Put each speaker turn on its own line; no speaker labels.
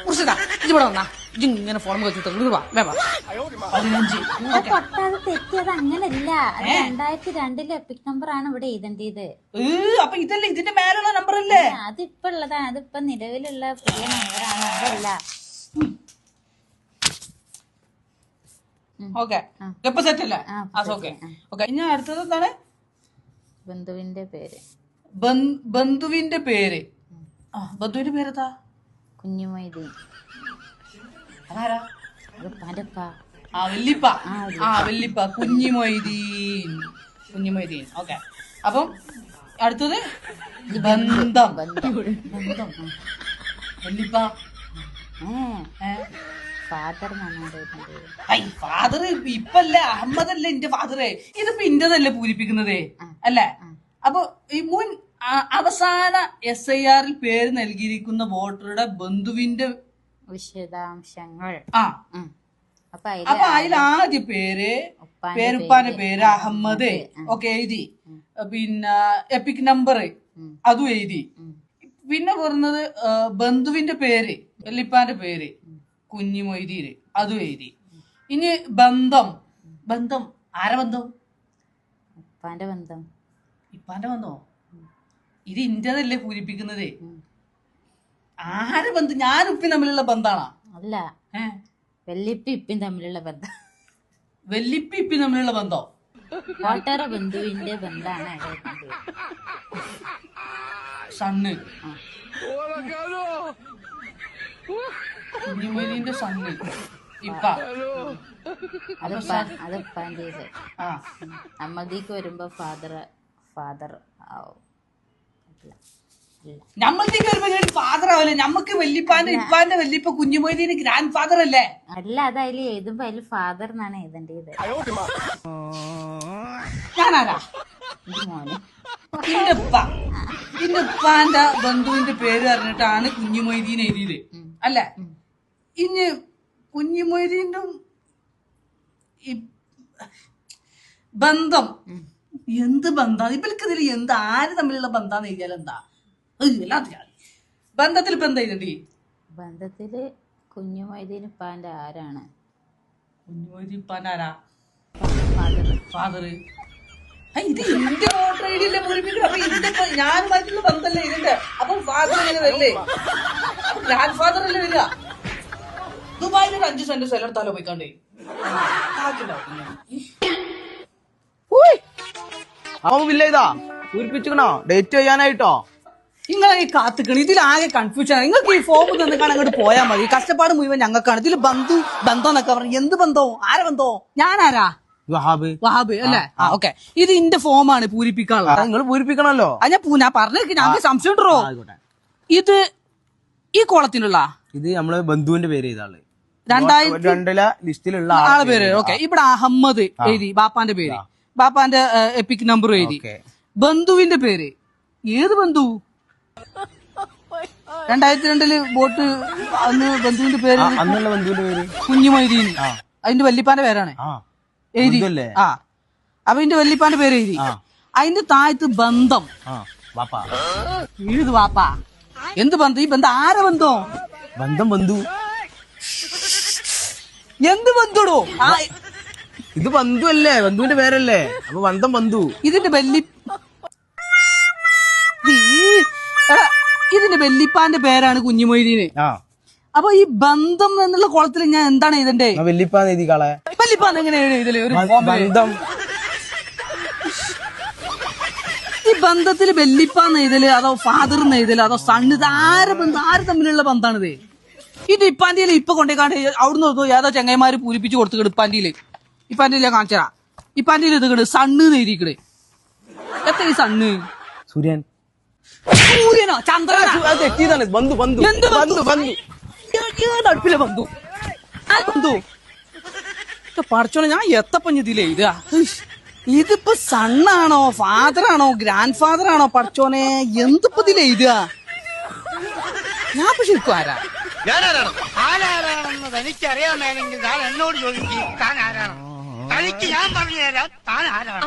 മുർഷിദാ ഇവിടെ വന്നാ ഇങ്ങനെ ഫോൺ വെച്ചിട്ട് 15.
പൊട്ടാതെ തെറ്റിയത് അങ്ങനല്ല. 2002 എപ്പിക് നമ്പർ ആണ് ഇവിടെ എഴുതേണ്ടത്.
അപ്പൊ ഇതല്ലേ ഇതിന്റെ മേലുള്ള നമ്പർ അല്ലേ?
അതിപ്പോ ഉള്ളതാണ്. അതിപ്പോ നിലവിലുള്ള പുതിയ നമ്പറാണ്. അതല്ല.
ഓക്കെ ഇപ്പൊ സെറ്റ് അല്ലേ? Okay okay. ഇനി അടുത്തത് എന്താണ്?
ബന്ധുവിന്റെ പേര്.
ബന്ധുവിന്റെ പേര്. ബന്ധുവിന്റെ പേരെന്താ?
കുഞ്ഞുമൊയ്തീൻ.
അതാരാ?
വല്ലിപ്പ.
വല്ലിപ്പ കുഞ്ഞുമൊയ്തീൻ. കുഞ്ഞുമൊയ്തീൻ. ഓക്കെ. അപ്പം അടുത്തത് ബന്ധം. വല്ലിപ്പ
ഫാദർ.
ഫാദർ ഇപ്പല്ലേ അഹമ്മദല്ലേ എന്റെ ഫാദറേ. ഇതിപ്പോ ഇന്റതല്ലേ പൂരിപ്പിക്കുന്നതേ അല്ലേ? അപ്പൊ ഈ മുൻ അവസാന SIR പേര് നൽകിയിരിക്കുന്ന വോട്ടറുടെ ബന്ധുവിന്റെ
വിശദാംശങ്ങൾ.
അപ്പൊ അതിൽ ആദ്യ പേരുപ്പാന്റെ പേര് അഹമ്മദ് ഒക്കെ എഴുതി. പിന്നെ എപ്പിക് നമ്പർ അതും എഴുതി. പിന്നെ പറഞ്ഞത് ബന്ധുവിന്റെ പേര് വല്ലിപ്പാന്റെ പേര് കുഞ്ഞുമൊയ്തീര് അതും എഴുതി. ഇനി ബന്ധം. ആരെ ബന്ധം?
ഉപ്പാന്റെ ബന്ധം.
ഇപ്പാന്റെ ബന്ധോ? ഇത് ഇന്റതല്ലേ പൂരിപ്പിക്കുന്നത്? ആരെ ബന്ധം? ഞാനും ഉപ്പി തമ്മിലുള്ള ബന്ധാണോ?
അല്ല, വല്ലിപ്പി ഇപ്പിയും തമ്മിലുള്ള ബന്ധം.
വല്ലിപ്പി ഇപ്പി തമ്മിലുള്ള ബന്ധോ?
വോട്ടറ ബന്ധുവിന്റെ ബന്ധാണ്.
സണ്ണ്. കുഞ്ഞുമൊയ്തീന്റെ സണ്ണ് ഇപ്പ.
അതിപ്പാൻ്റെ. അമ്മദിക്ക് വരുമ്പോ ഫാദർ ആവും.
നമ്മൾക്ക് വരുമ്പോ ഫാദർ ആവല്ലേ? നമ്മക്ക് വല്ലിപ്പാന്റെ ഇപ്പാന്റെ വല്ലിപ്പ കുഞ്ഞുമൊയ്തീന് ഗ്രാൻഡ് ഫാദർ അല്ലേ?
അല്ല, അത് അതിൽ എഴുതുമ്പോ അതിൽ ഫാദർ എന്നാണ് എഴുതേണ്ടത്.
ഞാനാരാ?
മോനെ.
ഇന്റെ ഉപ്പാന്റെ ബന്ധുവിന്റെ പേര് പറഞ്ഞിട്ടാണ് കുഞ്ഞുമൊയ്തീൻ എഴുതിയത് അല്ലേ? ഇനി കുഞ്ഞുമൊയ്തീന്റെ ബന്ധം എന്ത് ബന്ധാണ് ഇവൽക്കതിൽ? എന്ത് ആര് തമ്മിലുള്ള ബന്ധാന്ന് എഴുതിയാൽ എന്താ? ബന്ധത്തിൽ ഇപ്പൊ എന്താ എഴുതണ്ടി?
ബന്ധത്തില് കുഞ്ഞുമൊയ്തീൻ ഇപ്പാന്റെ ആരാണ്?
കുഞ്ഞുമൊയ്തീൻ ഇപ്പാന്റെ ആരാ? ഫാദർ. ഇത് എന്റെ വോട്ടർ ഐ ഡിയല്ലേ പൂരിപ്പിക്കണം. അപ്പൊ ഇതിന്റെ ഞാനുമായിട്ടുള്ള ബന്ധല്ലേ ഇതിന്റെ? അപ്പൊ ഫാദർ എങ്ങനെ വരില്ലേ? ഗ്രാൻഡ് ഫാദർ അല്ലേ വരിക? ദുബായിൽ ഒരു 5 സെന്റ് സ്ഥലം എടുത്താലോ പോയിക്കാണ്ടേ?
ഇതാ പൂരിപ്പിച്ചിക്കണോ? ഡേറ്റ് ചെയ്യാനായിട്ടോ?
നിങ്ങൾ ഈ കാത്തിക്കണ ഇതിലാകെ കൺഫ്യൂഷൻ. നിങ്ങൾക്ക് ഈ ഫോം തന്നിക്കാണ് അങ്ങോട്ട് പോയാൽ മതി. കഷ്ടപ്പാട് മുഴുവൻ ഞങ്ങൾക്കാണ്. ഇതിൽ ബന്ധം എന്നൊക്കെ പറഞ്ഞു. എന്ത് ബന്ധവും? ആരെ ബന്ധവും? ഞാനാരാ? വഹാബ് അല്ലേ? ഓക്കെ. ഇത് ഇന്റെ ഫോമാണ് പൂരിപ്പിക്കാനുള്ളത്.
നിങ്ങൾ പൂരിപ്പിക്കണല്ലോ.
ഞാൻ പറഞ്ഞേക്ക്. ഞങ്ങൾക്ക് സംശയം ഉണ്ടോ? ഇത് ഈ കോളത്തിനുള്ള
ഇത് നമ്മള് ബന്ധുവിന്റെ പേര് ചെയ്താള്
2002
ലിസ്റ്റിലുള്ള
ആളെ പേര്. ഓക്കെ. ഇവിടെ അഹമ്മദ് എഴുതി. ബാപ്പാന്റെ പേര്, ബാപ്പാന്റെ എപ്പിക് നമ്പർ എഴുതി. ബന്ധുവിന്റെ പേര് ഏത് ബന്ധു? 2002 വോട്ട് അന്ന് ബന്ധുവിന്റെ പേര്
അന്നുള്ള ബന്ധുവിന്റെ പേര്
കുഞ്ഞുമൊയ്തീൻ. അതിന്റെ വല്ലിപ്പാന്റെ പേരാണ് എഴുതി. അപ്പൊ ഇതിന്റെ വല്ലിപ്പാന്റെ പേര് എഴുതി. അതിന്റെ താഴത്ത് ബന്ധം. ഏത് വാപ്പാ? എന്ത് ബന്ധം? ഈ ബന്ധം ആരെ ബന്ധം?
ബന്ധു.
എന്ത് ബന്ധുടോ?
ഇത് ബന്ധു അല്ലേ? ബന്ധുവിന്റെ പേരല്ലേ? അപ്പൊ ബന്ധു.
ഇതിന്റെ വല്ലിപ്പാന്റെ പേരാണ് കുഞ്ഞുമൊയ്തീന്. അപ്പൊ ഈ ബന്ധം എന്നുള്ള കോളത്തിൽ ഞാൻ എന്താണ് എഴുതണ്ടേ?
വല്ലിപ്പാന്ന് എഴുതിക്കാളെ.
വല്ലിപ്പാന്ന് എങ്ങനെയാണ് എഴുതല്? ഒരു
ബന്ധം.
ഈ ബന്ധത്തില് വല്ലിപ്പാന്ന് എഴുതല് അതോ ഫാദർ എന്ന് എഴുതല് അതോ സണ്ണ്? ഇത് ആര് തമ്മിലുള്ള ബന്ധാണിത്? ഇത് ഇപ്പാന്റിയില് ഇപ്പൊ കൊണ്ടേക്കാണ്ട് അവിടുന്ന് ഏതോ ചെങ്ങന്മാര് പൂരിപ്പിച്ച് കൊടുത്തു. ഇപ്പാന്റിയിലെ കാണിച്ചാ ഇപ്പാന്റിയിൽ ഇത് കണ്ട് സണ്ണ് എഴുതിക്കണ്. എത്ര ഈ സണ്ണ്? സൂര്യനോ ചന്ദ്രനോ?
തെറ്റിയതാണ്.
അടുപ്പിലെ ബന്ധു പഠിച്ചോളെ. ഞാൻ എത്തപ്പഞ്ഞതില്ലേ ഇത്? ഇതിപ്പോ സണ്ണാണോ ഫാദറാണോ ഗ്രാൻഡ് ഫാദറാണോ? പഠിച്ചോനെ എന്തിപ്പോ ഇതിലേ ഇതുക? ഞാൻ ശരിക്കും
ആരാണെന്ന് തനിക്കറിയാമെങ്കിൽ താൻ എന്നോട് ചോദിക്കും. താൻ ആരാണ്? തനിക്ക് ഞാൻ പറഞ്ഞു തരാം താൻ ആരാണ്.